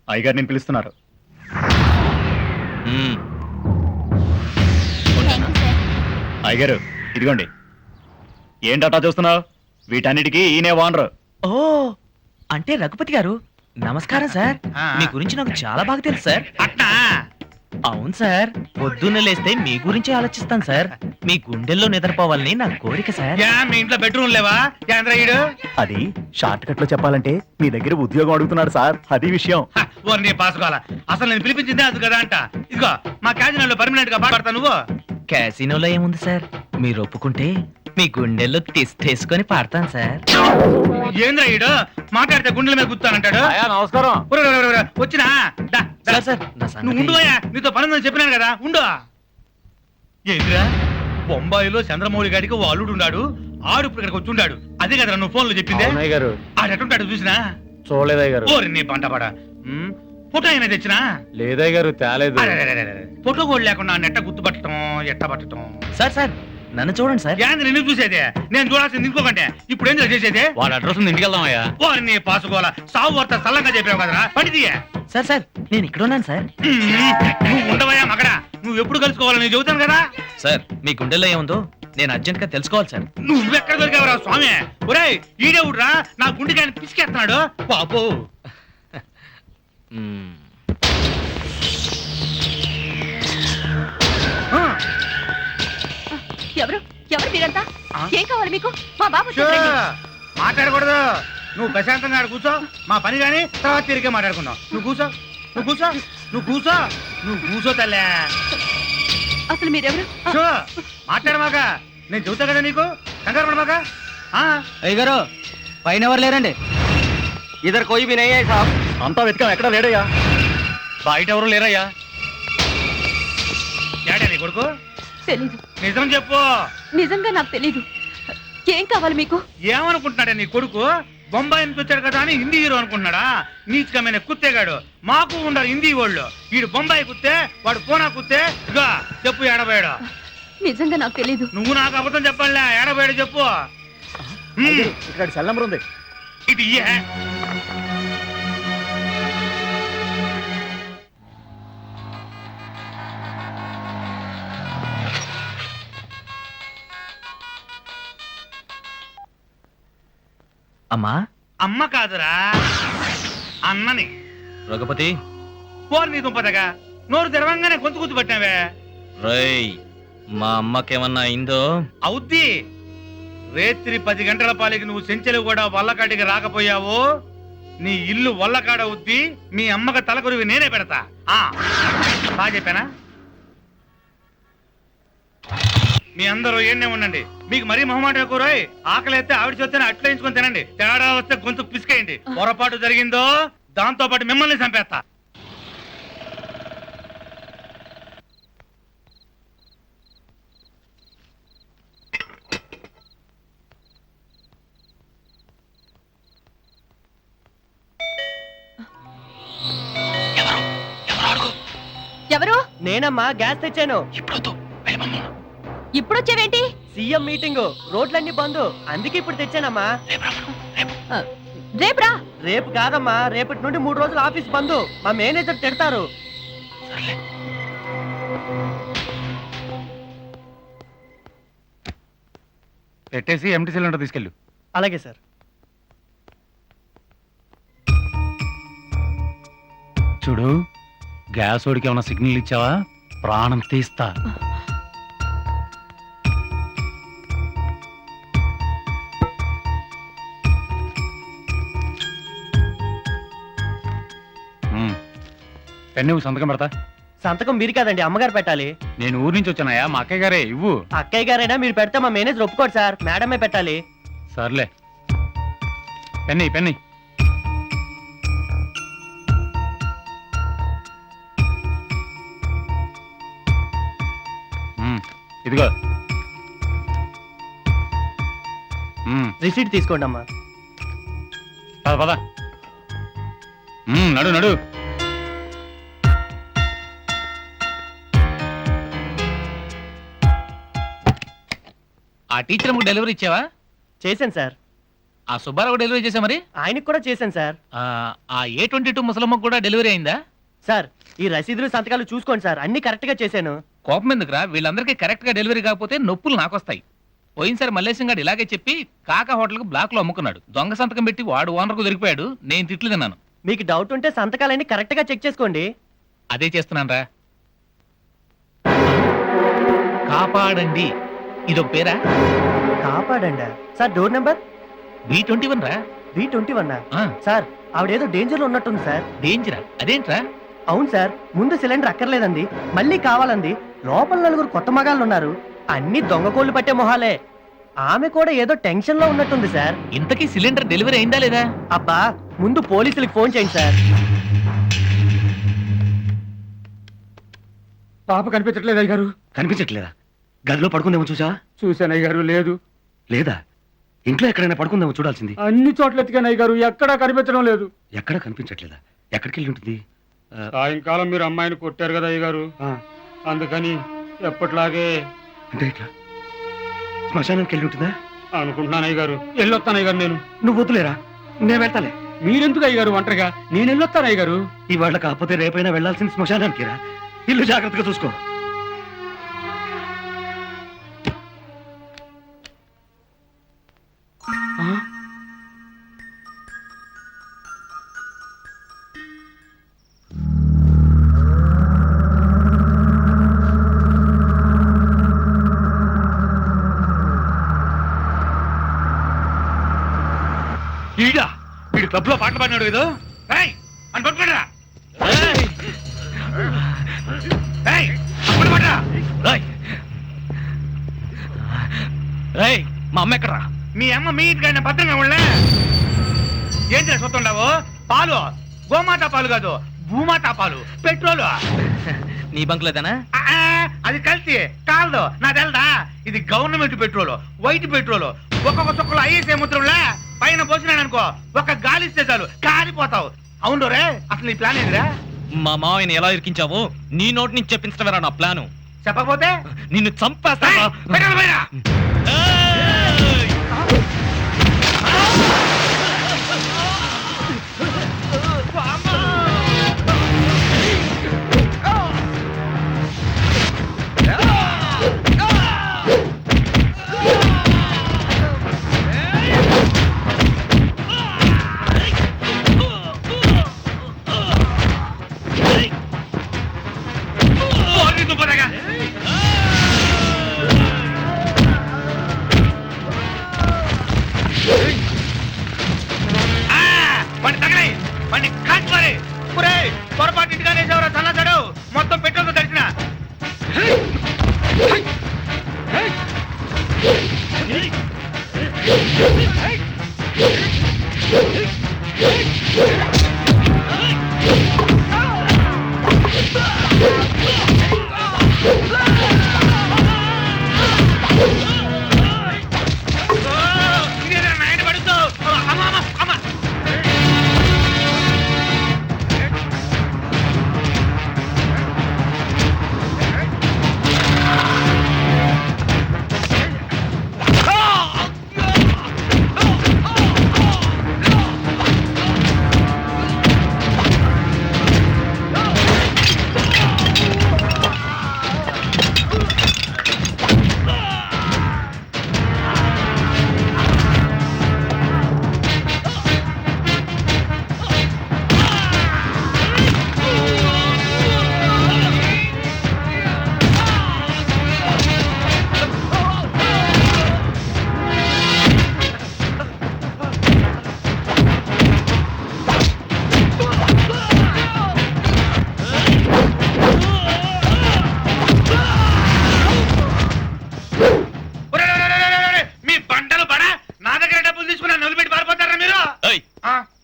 అయ్యగారు నేను పిలుస్తున్నారు. అయ్యగారు ఇదిగోండి. ఏంటటా చూస్తున్నావు? వీటన్నిటికీ ఈయనే ఓనరు. ఓ అంటే రఘుపతి గారు నమస్కారం సార్. మీ గురించి నాకు చాలా బాగా తెలుసు సార్. అవును సార్, పొద్దున్న లేస్తే మీ గురించి ఆలోచిస్తాను సార్. మీ గుండెల్లో నిద్రపోవాలని నా కోరిక సార్. మీ ఇంట్లో బెడ్రూమ్ లేవా? అది షార్ట్ కట్ లో చెప్పాలంటే మీ దగ్గర ఉద్యోగం అడుగుతున్నాడు సార్, అది విషయం. పాసుకోవాలా? అసలు నేను పిలిపించిందే అది కదా అంట. ఇదిగో మా క్యాజినోలో పర్మనెంట్ గా మాట్లాడతా. నువ్వు క్యాసినోలో ఏముంది సార్, మీరు ఒప్పుకుంటే మీ గుండెల్లో తీసుకొని పాడతాను సార్. ఏంద్రా ఈడు మాట్లాడితే గుండెల మీద గుర్తానంటాడు. నమస్కారం. వచ్చినా నువ్వు ఉండువయ్యా, నీతో పని ఉందని చెప్పినాను కదా, ఉండు. ఏంద్రా బొంబాయిలో చంద్రమౌళి గారికి ఓ అల్లుడు ఉన్నాడు, ఆడు ఇప్పుడు ఇక్కడికి వచ్చి ఉన్నాడు. అదే కదా నువ్వు ఫోన్ లో చెప్పిందే. ఆడెట్టుంటాడు చూసినా? చూడలేదయ్య గారు. ఓరి నీ పంటపడ. ఫోటో అయినా తెచ్చినా? లేదయ్య గారు, తేలేదు. ఫోటో కూడా లేకుండా నెట్ట గుర్తుపట్టడం ఎట్ట పట్టడం. సార్ సార్ నన్ను చూడండి సార్. ఏంది నిన్ను చూసేదే? నేను చూడాల్సింది ఇంకోకంటే. ఇప్పుడు ఏం చేసేదే? వాడు అడ్రస్ ఇంటికి వెళ్దామయ్యా. ఓరి నీ పాసుకోవాలా, సాగు వార్త సల్లంగా చెప్పావు కదరా, పడితీయే. సార్ సార్ నేను ఇక్కడ ఉన్నాను సార్. నువ్వు ఉండవయ్యా మగడా, నువ్వు ఎప్పుడు కలుసుకోవాలని నేను చెబుతాను కదా. సార్ మీ గుండెల్లో ఏముందో నేను అర్జెంట్ గా తెలుసుకోవాలి సార్. నువ్వెక్కడ దొరికావురా స్వామి? ఒరేయ్ ఈడే ఊడ్రా, నా గుండెకి ఆయన పిసికేస్తున్నాడు బాబు. ఎవరు ఎవరు మీరంతా? ఏం కావాలి మీకు? మా బాబు మాట్లాడకూడదు. నువ్వు ప్రశాంతంగా కూర్చో, మా పని గాని తర్వాత తిరిగే మాట్లాడుకుందాం. నువ్వు కూర్చో, నువ్వు కూర్చో, నువ్వు కూర్చో, నువ్వు కూర్చో తల్లే. అసలు మీరెవరు? మాట్లాడమాక, నేను చెబుతా కదా నీకు, కంగారు పడమాక. అయ్యగారు పైన ఎవరు లేరండి? ఇద్దరు కోయి వినయ్యా సాబ్. అంతా వెతకం, ఎక్కడ లేడయ్యా. బయట ఎవరు లేరయ్యా. ఏడా నీ కొడుకు? తెలీదు. నిజం చెప్పు. నిజంగా నాకు తెలీదు. ఏం కావాలి మీకు? ఏమనుకుంటున్నాడా నీ కొడుకు? బొంబాయి నుంచి వచ్చాడు కదా అని హిందీ హీరో అనుకుంటున్నాడా? నీచకమైన కుత్తేగాడు. మాకు ఉండరు హిందీ వాళ్ళు. వీడు బొంబాయి కుత్తే, వాడు పూనా కుత్తే. ఇగా చెప్పు, ఏడబోయాడు? నిజంగా నాకు తెలీదు. నువ్వు నాకు అబద్ధం చెప్పాలే, ఏడబోయాడు చెప్పు. ఇక్కడ సెల్ నంబర్ ఉంది. ఇటు ఇయ్యే. అమ్మా? అమ్మ కాదురా, అన్నని. రఘుపతి పోరు నీ దుంపదగా, నోరు తెరవంగానే గొంతు గుర్తు పట్టినావే. రై మా అమ్మకేమన్నా అయిందో? అవుద్ది. రేత్రి 10 గంటల పాలికి నువ్వు చెంచెలు కూడా వల్లకాడికి రాకపోయావో నీ ఇల్లు వల్లకాడ అవుద్ది. మీ అమ్మకి తలకొరివి నేనే పెడతా. బాగా చెప్పానా? మీ అందరూ ఏనే ఉండండి. మీకు మరీ మొహమాట ఎక్కువరాయ్. ఆకలి అయితే ఆవిడ చేస్తేనే అట్లా ఎంచుకొని తినండి. తేడా వస్తే గొంతు పిసికేయండి. పొరపాటు జరిగిందో దాంతో పాటు మిమ్మల్ని చంపేస్తా. ఎవరు? నేనమ్మా, గ్యాస్ తెచ్చాను. ఇప్పుడు వచ్చేవేంటి? సీఎం మీటింగ్, రోడ్లన్నీ బంద్, అందుకే ఇప్పుడు తెచ్చానమ్మా. రేపురా. రేపు కాదమ్మా, రేపటి నుండి 3 రోజులు ఆఫీస్ బంద్. మా మేనేజర్ తిడతారు. పెట్టేసి ఎంటీ సిలిండర్ తీసుకెళ్ళు. అలాగే సార్. చూడు, గ్యాస్ ఓడికి ఏమైనా సిగ్నల్ ఇచ్చావా ప్రాణం తీస్తా. పెన్ను సంతకం పెడతా. సంతకం మీరు కాదండి, అమ్మగారు పెట్టాలి. నేను ఊరి నుంచి వచ్చానయ్యా, మా అక్కయ్య గారే ఇవ్వు. అక్కయ్య గారైనా మీరు పెడితే మా మేనేజర్ ఒప్పుకోడు సార్, మేడమే పెట్టాలి. సర్లే, పెన్ని పెన్ని. ఇదిగో రిసీట్ తీసుకోండి అమ్మా. పద పద. నడు నడు. ఆ టీచర్ డెలివరీ ఇచ్చావా? చేశాను సార్. ఆ సుబ్బారావు డెలివరీ చేసా మరి? ఆయనకి కూడా చేశాను సార్. ఆ A22 ముసలమ్మకు కూడా డెలివరీ అయిందా? సార్ ఈ రసీదులు సంతకాలు చూసుకోండి సార్, అన్ని కరెక్ట్ గా చేశాను. కోపం ఎందుకురా? వీళ్ళందరికీ కరెక్ట్ గా డెలివరీ కాకపోతే నొప్పులు నాకొస్తాయి. పోయినసారి మల్లేశం గారు ఇలాగే చెప్పి కాకా హోటల్కి బ్లాక్ లో అమ్ముకున్నాడు. దొంగ సంతకం పెట్టి వాడు ఓనర్కు దొరికిపోయాడు. నేను తిట్లు తిన్నాను. మీకు డౌట్ ఉంటే సంతకాలన్నీ కరెక్ట్ గా చెక్ చేసుకోండి. అదే చేస్తున్నాను రా. కాపాడండి ఇదొక పేరా? కాపాడండి సార్. డోర్ నెంబర్ B21 రా. B21 ఆ, సార్. ఆవిడేదో డేంజర్ లో ఉన్నట్టుంది సార్. డేంజరా? అదేంట్రా? అవును సార్, ముందు సిలిండర్ అక్కర్లేదండి, మళ్ళీ కావాలంది. లోపల 4 కొత్త మగాళ్ళు ఉన్నారు, అన్ని దొంగ కోళ్ళు పట్టే మొహాలే. ఆమె కూడా ఏదో టెన్షన్ లో ఉన్నట్టుంది సార్. ఇంతకీ సిలిండర్ డెలివరీ అయిందా లేదా? అబ్బా ముందు పోలీసులకు ఫోన్ చేయండి సార్. పాప కనిపించట్లేదు అయ్యగారు. కనిపించట్లేదా? గదిలో పడుకుందేమో చూసావా? చూశాను అయ్యగారు, లేదు. లేదా? ఇంట్లో ఎక్కడైనా పడుకుందేమో చూడాల్సింది. అన్ని చోట్ల ఎతికాను అయ్యగారు, ఎక్కడా కనిపించడం లేదు. ఎక్కడ కనిపించట్లేదా? ఎక్కడికి వెళ్ళి ఉంటుంది? సాయంకాలం మీరు అమ్మాయిని కొట్టారు కదా అయ్యగారు, అందుకని ఎప్పట్లాగే అంటే ఇట్లా శ్మశానానికి వెళ్ళి ఉంటుందా? అనుకుంటున్నాను అయ్యగారు. వెళ్ళొస్తాను అయ్యగారు నేను. నువ్వు వద్దులేరా, నేను వెళ్తాలే. మీరెందుకు అయ్యగారు ఒంటరిగా? నేను వెళ్ళొస్తాను అయ్యగారు. ఇవాళ కాకపోతే రేపైనా వెళ్ళాల్సింది శ్మశానానికి రా. ఇల్లు జాగ్రత్తగా చూసుకో. ఈడా వీడు క్లబ్ లో పాటలు పాడినాడు ఏదో. అని పట్టుకుంటారా? మా అమ్మ ఎక్కడరా? మీ అమ్మ మీ ఇంటికైనా భద్రంగా ఉండలే. ఏం చూస్తుండవు? పాలు గోమాత పాలు కాదు, భూమాత పాలు, పెట్రోలు. నీ బంకులేదనా? అది కలిసి కాదు, నా తెలదా? ఇది గవర్నమెంట్ పెట్రోల్, వైట్ పెట్రోల్. ఒక్కొక్క చుక్కలు ఐఎస్ఐ ముద్రలే పైన పోసినాడు అనుకో, ఒక గాలి ఇస్తే చాలు కాలిపోతావు. అవును రే, అసలు నీ ప్లాన్ ఏదిరా? మా మావయ్యని ఎలా ఇరికించావో నీ నోటి నుంచి చెప్పించడమేరా నా ప్లాను. చెప్పకపోతే నిన్ను చంపేస్తా. పెట్రోల్ పైన. పొరపాటు ఇంటిగానే సన్నసాడు మొత్తం పెట్రోల్తో తడిచిన.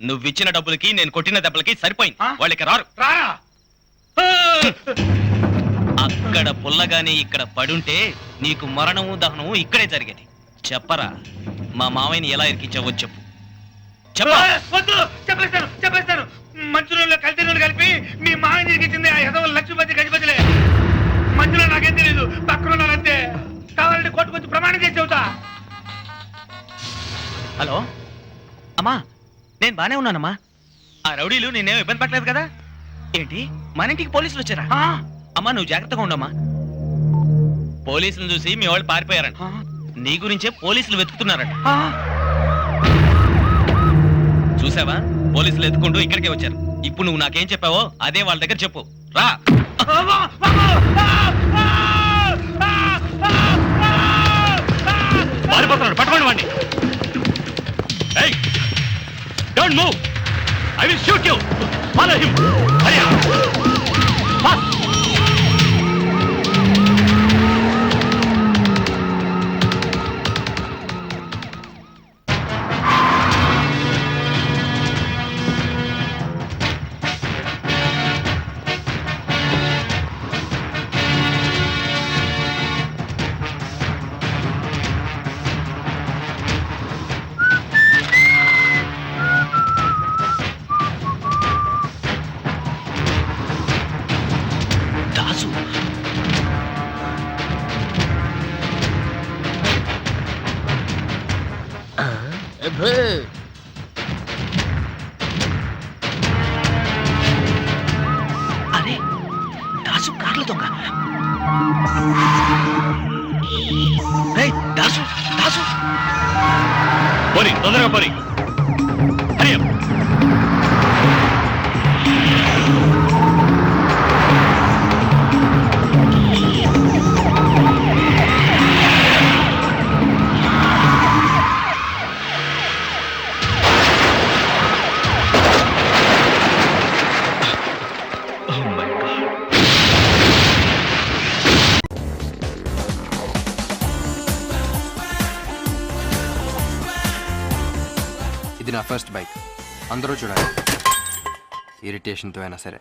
నువ్విచ్చిన డబ్బులకి నేను కొట్టిన దెబ్బలకి సరిపోయింది. వాళ్ళకి రారు. రారా? అక్కడ పుల్లగానే ఇక్కడ పడుంటే నీకు మరణము దహనము ఇక్కడే జరిగేది. చెప్పరా, మా మావయ్యని ఎలా ఇరికించావో చెప్పు. వద్దు, చెప్పేస్తాను. మంచి బానే ఉన్నానమ్మా. ఆ రౌడీలు నేనేం ఇబ్బంది పట్టలేదు కదా? ఏంటి మన ఇంటికి పోలీసులు వచ్చారా? అమ్మా నువ్వు జాగ్రత్తగా ఉండమ్మా. పోలీసులు చూసి మీ వాళ్ళు పారిపోయారంట. నీ గురించే పోలీసులు వెతుకుతున్నారంట. చూసావా, పోలీసులు ఎత్తుకుంటూ ఇక్కడికే వచ్చారు. ఇప్పుడు నువ్వు నాకేం చెప్పావో అదే వాళ్ళ దగ్గర చెప్పు. రా. పారిపోతున్నాడు, పట్టుకోండి వాడిని. Don't move, I will shoot you. Follow him. Hari up. Fast. Dasu. అరే దాసు కార్ల దొంగ. రేయ్, దాసు దాసు. పోనీ, తొందరగా పోనీ. హరి అప్. ఇది నా ఫస్ట్ బైక్, అందరూ చూడాలి. ఇరిటేషన్తో అయినా సరే.